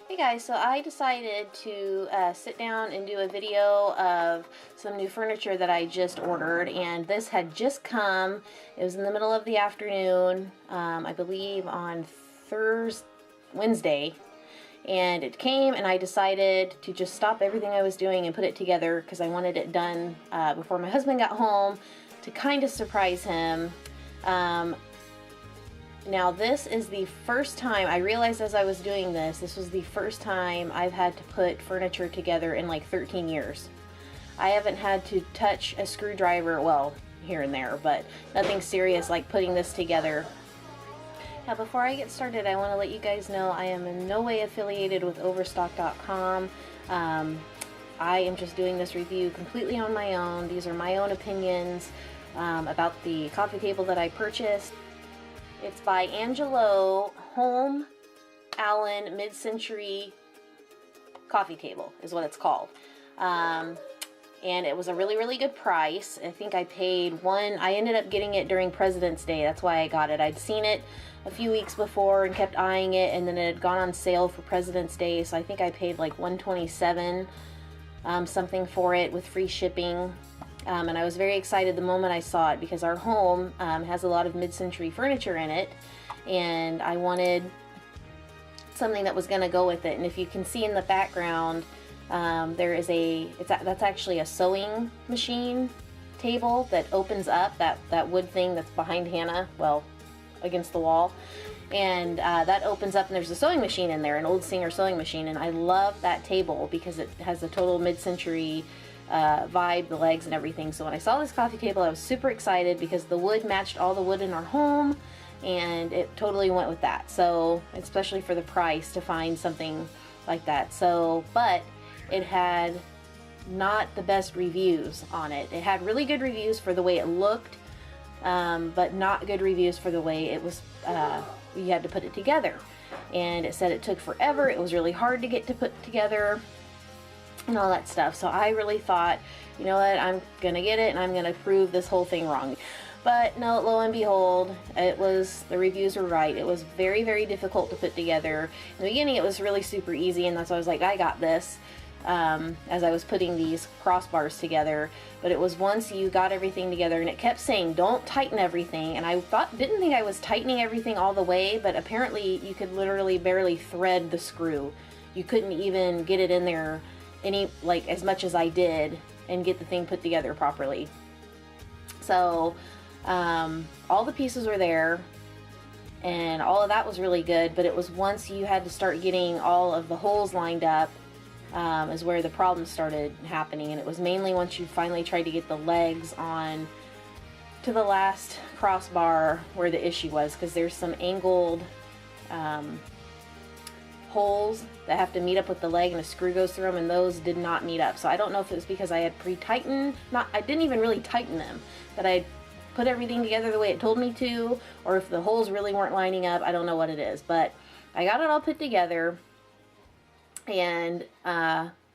Hey guys, so I decided to sit down and do a video of some new furniture that I just ordered, and this had just come. It was in the middle of the afternoon, I believe on Wednesday, and it came, and I decided to just stop everything I was doing and put it together because I wanted it done before my husband got home to kind of surprise him. Now this is the first time, I realized as I was doing this was the first time I've had to put furniture together in like 13 years. I haven't had to touch a screwdriver, well, here and there, but nothing serious like putting this together. Now before I get started, I want to let you guys know I am in no way affiliated with Overstock.com. I am just doing this review completely on my own. These are my own opinions about the coffee table that I purchased. It's by Angelo Home Allen Mid-Century Coffee Table is what it's called. And it was a really good price. I think I paid I ended up getting it during President's Day. That's why I got it. I'd seen it a few weeks before and kept eyeing it, and then it had gone on sale for President's Day, so I think I paid like $127 something for it with free shipping. And I was very excited the moment I saw it because our home has a lot of mid-century furniture in it, and I wanted something that was going to go with it. And if you can see in the background, there is that's actually a sewing machine table that opens up, that wood thing that's behind Hannah, well, against the wall, and that opens up and there's a sewing machine in there, an old Singer sewing machine, and I love that table because it has a total mid-century vibe, the legs and everything. So when I saw this coffee table, I was super excited because the wood matched all the wood in our home, and it totally went with that. So especially for the price, to find something like that. So, but it had not the best reviews on it. It had really good reviews for the way it looked, but not good reviews for the way it was, you had to put it together. And it said it took forever, it was really hard to get to put together, and all that stuff. So I really thought, you know what, I'm gonna get it and I'm gonna prove this whole thing wrong. But no, lo and behold, the reviews were right. It was very difficult to put together. In the beginning it was really super easy, and that's why I was like, I got this, as I was putting these crossbars together. But it was once you got everything together, and it kept saying don't tighten everything, and I didn't think I was tightening everything all the way, but apparently you could literally barely thread the screw. You couldn't even get it in there as much as I did and get the thing put together properly. So all the pieces were there and all of that was really good, but it was once you had to start getting all of the holes lined up is where the problems started happening. And it was mainly once you finally tried to get the legs on to the last crossbar where the issue was, because there's some angled holes that have to meet up with the leg, and a screw goes through them, and those did not meet up. So I don't know if it was because I had pre-tightened, I didn't even really tighten them, that I put everything together the way it told me to, or if the holes really weren't lining up. I don't know what it is, but I got it all put together, and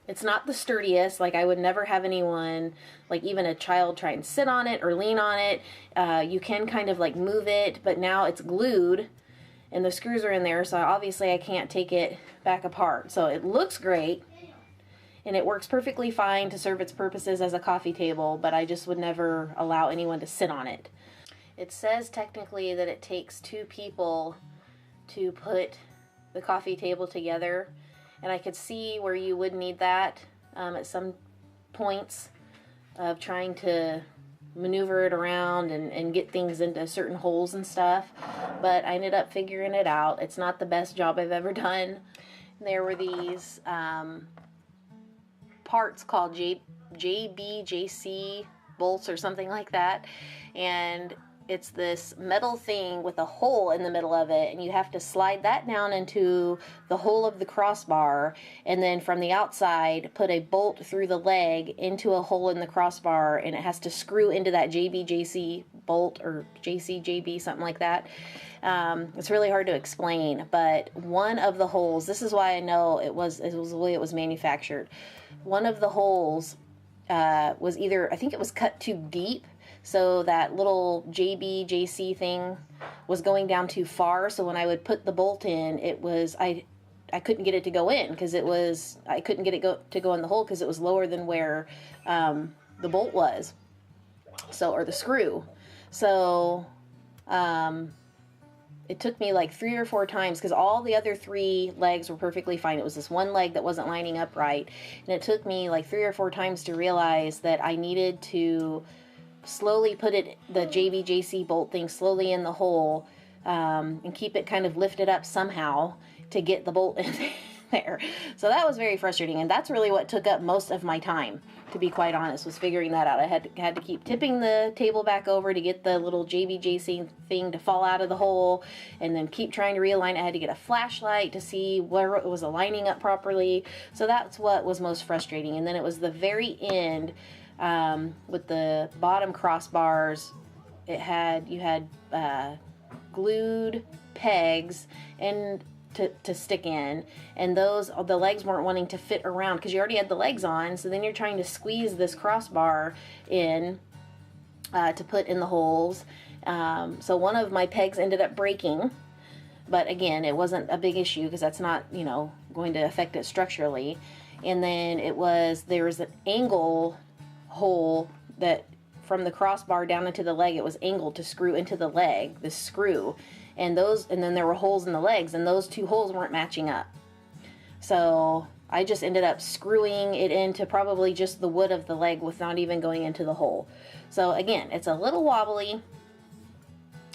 it's not the sturdiest. Like, I would never have anyone, like even a child, try and sit on it or lean on it. You can kind of like move it, but now it's glued and the screws are in there, so obviously I can't take it back apart. So it looks great, and it works perfectly fine to serve its purposes as a coffee table, but I just would never allow anyone to sit on it. It says technically that it takes 2 people to put the coffee table together, and I could see where you would need that at some points of trying to maneuver it around and get things into certain holes and stuff, but I ended up figuring it out. It's not the best job I've ever done. There were these parts called JBJC bolts or something like that, and it's this metal thing with a hole in the middle of it, and you have to slide that down into the hole of the crossbar, and then from the outside put a bolt through the leg into a hole in the crossbar, and it has to screw into that JBJC bolt, or JCJB, something like that. It's really hard to explain, but one of the holes, this is why I know it was the way it was manufactured. One of the holes was either, I think it was cut too deep, so that little JBJC thing was going down too far, so when I would put the bolt in, it was, I I couldn't get it to go in because I couldn't get it to go in the hole because it was lower than where the bolt was, or the screw. So it took me like 3 or 4 times because all the other 3 legs were perfectly fine. It was this one leg that wasn't lining up right, and it took me like 3 or 4 times to realize that I needed to slowly put the JVJC bolt thing slowly in the hole, and keep it kind of lifted up somehow to get the bolt in there. So that was very frustrating, and that's really what took up most of my time, to be quite honest, was figuring that out. I had to keep tipping the table back over to get the little JVJC thing to fall out of the hole, and then keep trying to realign it. I had to get a flashlight to see where it was aligning up properly. So that's what was most frustrating. And then it was the very end, with the bottom crossbars. You had glued pegs and to stick in, and the legs weren't wanting to fit around because you already had the legs on, so then you're trying to squeeze this crossbar in to put in the holes. So one of my pegs ended up breaking, but again, it wasn't a big issue because that's not, going to affect it structurally. And then there was an angle hole that from the crossbar down into the leg, it was angled to screw into the leg, this screw. And then there were holes in the legs, and those 2 holes weren't matching up. So I just ended up screwing it into probably just the wood of the leg with not even going into the hole. So again, it's a little wobbly.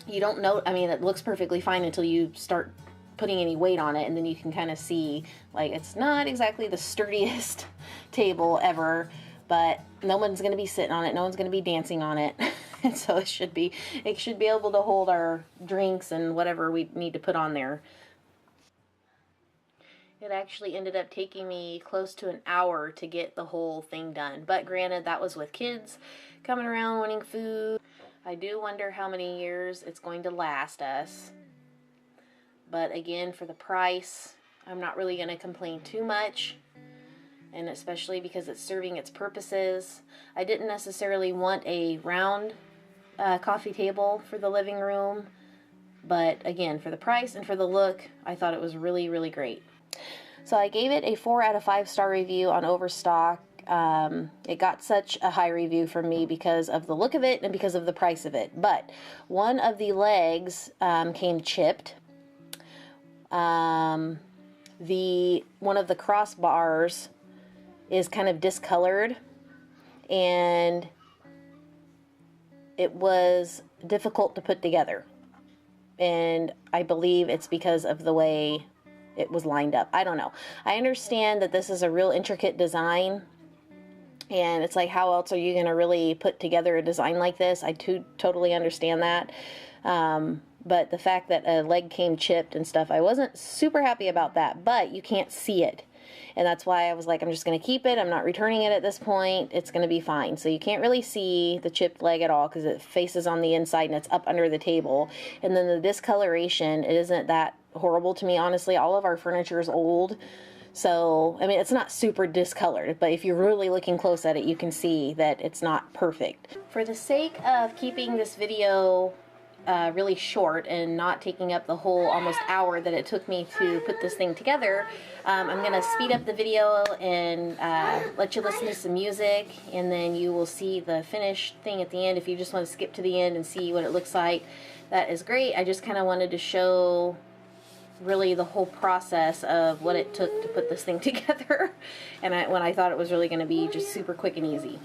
You don't know, it looks perfectly fine until you start putting any weight on it, and then you can kind of see, like, it's not exactly the sturdiest table ever, but no one's going to be sitting on it. No one's going to be dancing on it. And so it should be able to hold our drinks and whatever we need to put on there. It actually ended up taking me close to an hour to get the whole thing done. But granted, that was with kids coming around wanting food. I do wonder how many years it's going to last us. But again, for the price, I'm not really going to complain too much. And especially because it's serving its purposes. I didn't necessarily want a round coffee table for the living room, but again, for the price and for the look, I thought it was really, really great. So I gave it a 4 out of 5 star review on Overstock. It got such a high review from me because of the look of it and because of the price of it. But one of the legs came chipped. One of the crossbars is kind of discolored, and it was difficult to put together, and I believe it's because of the way it was lined up. I don't know. I understand that this is a real intricate design, and it's like, how else are you going to really put together a design like this? I totally understand that, but the fact that a leg came chipped and stuff, I wasn't super happy about that, but you can't see it. And that's why I was like, I'm just going to keep it. I'm not returning it at this point. It's going to be fine. So you can't really see the chipped leg at all because it faces on the inside and it's up under the table. And then the discoloration, it isn't that horrible to me, honestly. All of our furniture is old. So, it's not super discolored, but if you're really looking close at it, you can see that it's not perfect. For the sake of keeping this video really short and not taking up the whole almost hour that it took me to put this thing together, I'm going to speed up the video and let you listen to some music, and then you will see the finished thing at the end. If you just want to skip to the end and see what it looks like, that is great. I just kind of wanted to show really the whole process of what it took to put this thing together, and when I thought it was really going to be just super quick and easy.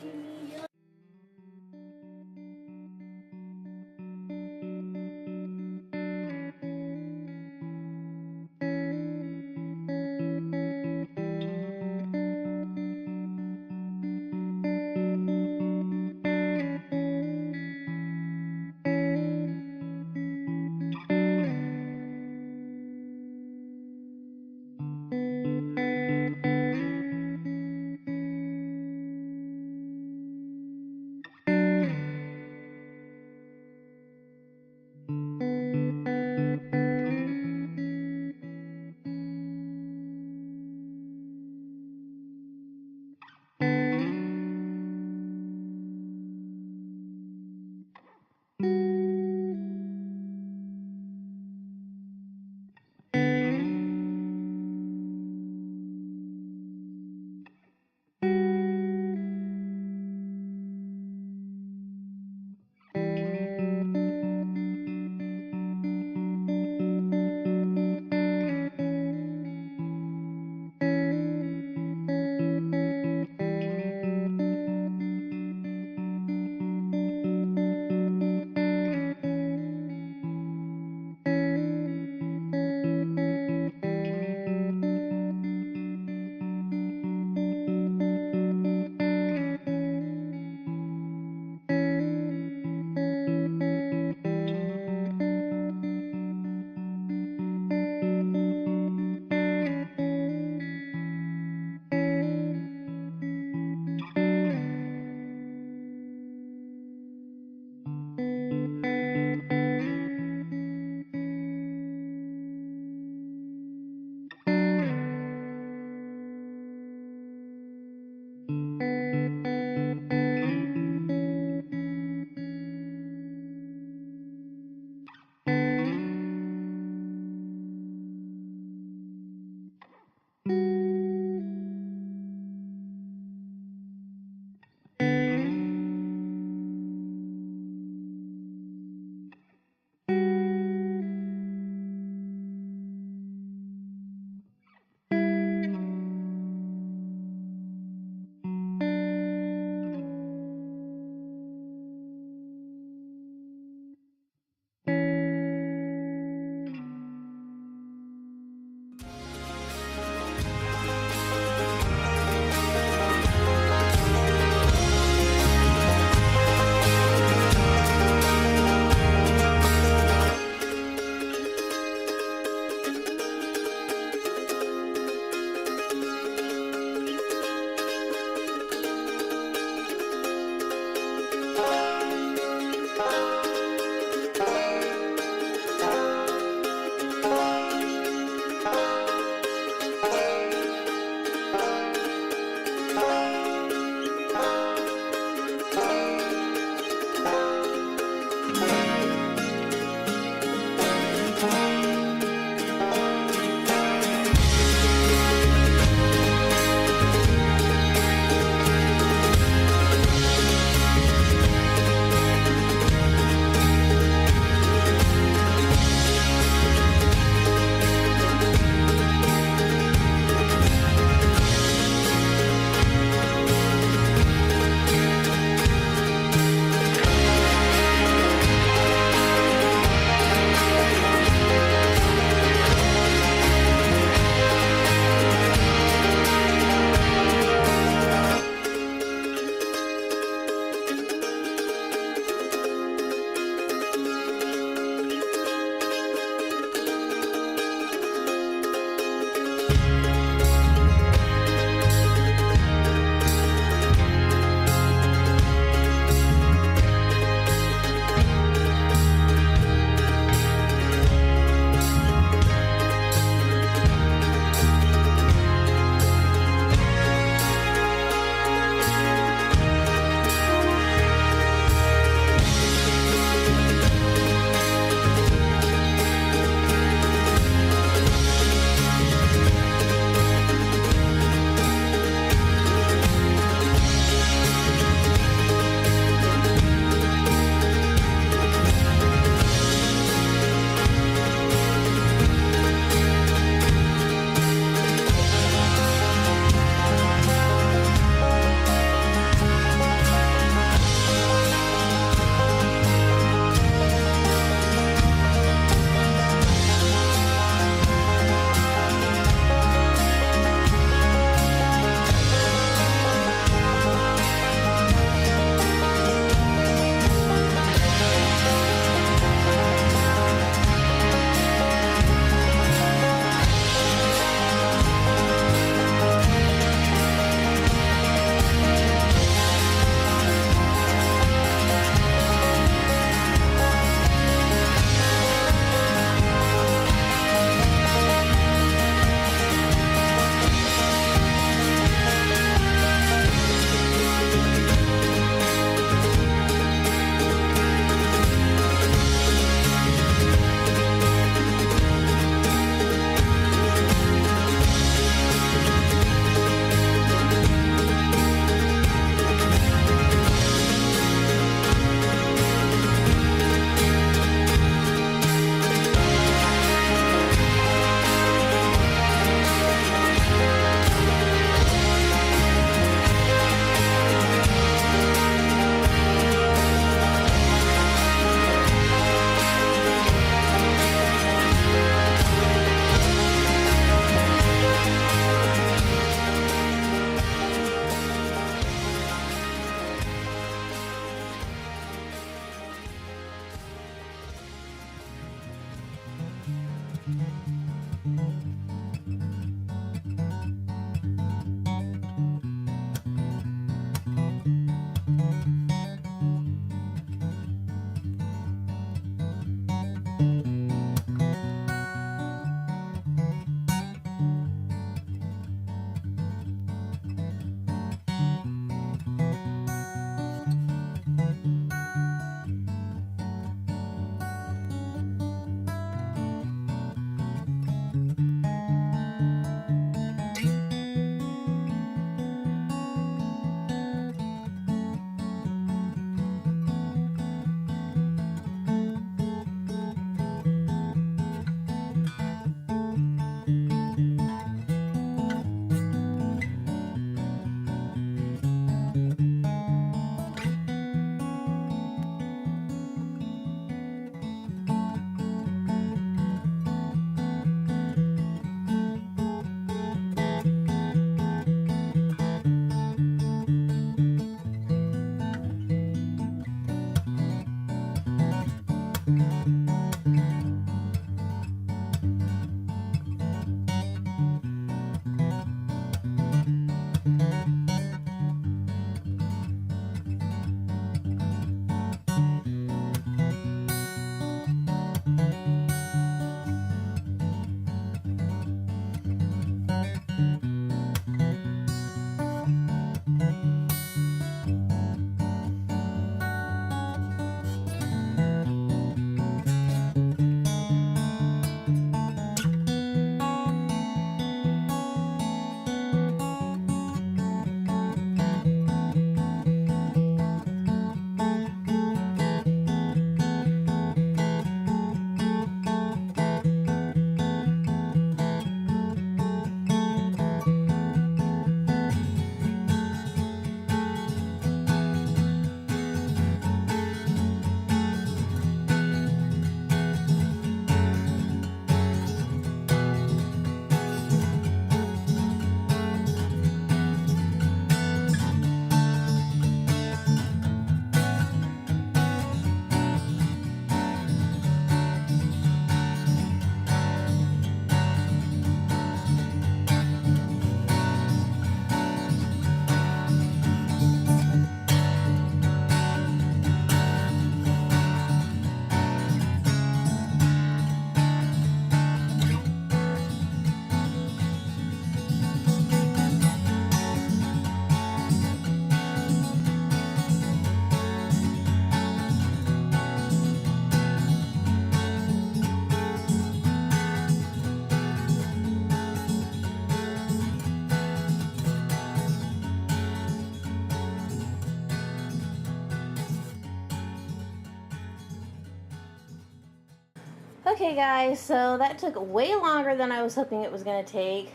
Okay guys, so that took way longer than I was hoping it was going to take.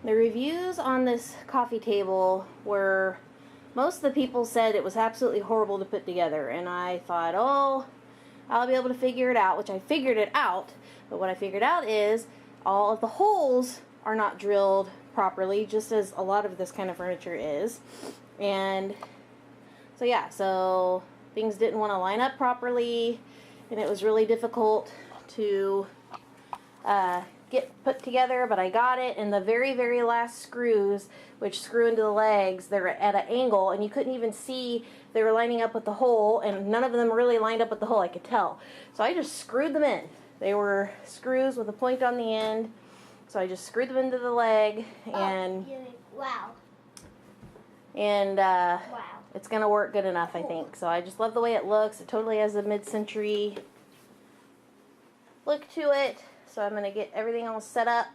The reviews on this coffee table were, most of the people said it was absolutely horrible to put together, and I thought, oh, I'll be able to figure it out, which I figured it out. But what I figured out is all of the holes are not drilled properly, just as a lot of this kind of furniture is. And so yeah, so things didn't want to line up properly, and it was really difficult to get put together, but I got it. And the very, very last screws, which screw into the legs, they're at an angle, and you couldn't even see they were lining up with the hole, and none of them really lined up with the hole, I could tell. So I just screwed them in. They were screws with a point on the end, so I just screwed them into the leg, and wow. And wow. It's gonna work good enough, I think. So I just love the way it looks. It totally has a mid-century look to it. So I'm gonna get everything all set up,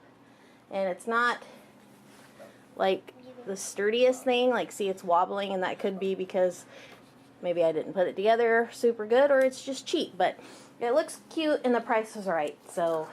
and it's not like the sturdiest thing. Like, see, it's wobbling, and that could be because maybe I didn't put it together super good, or it's just cheap. But it looks cute, and the price was right. So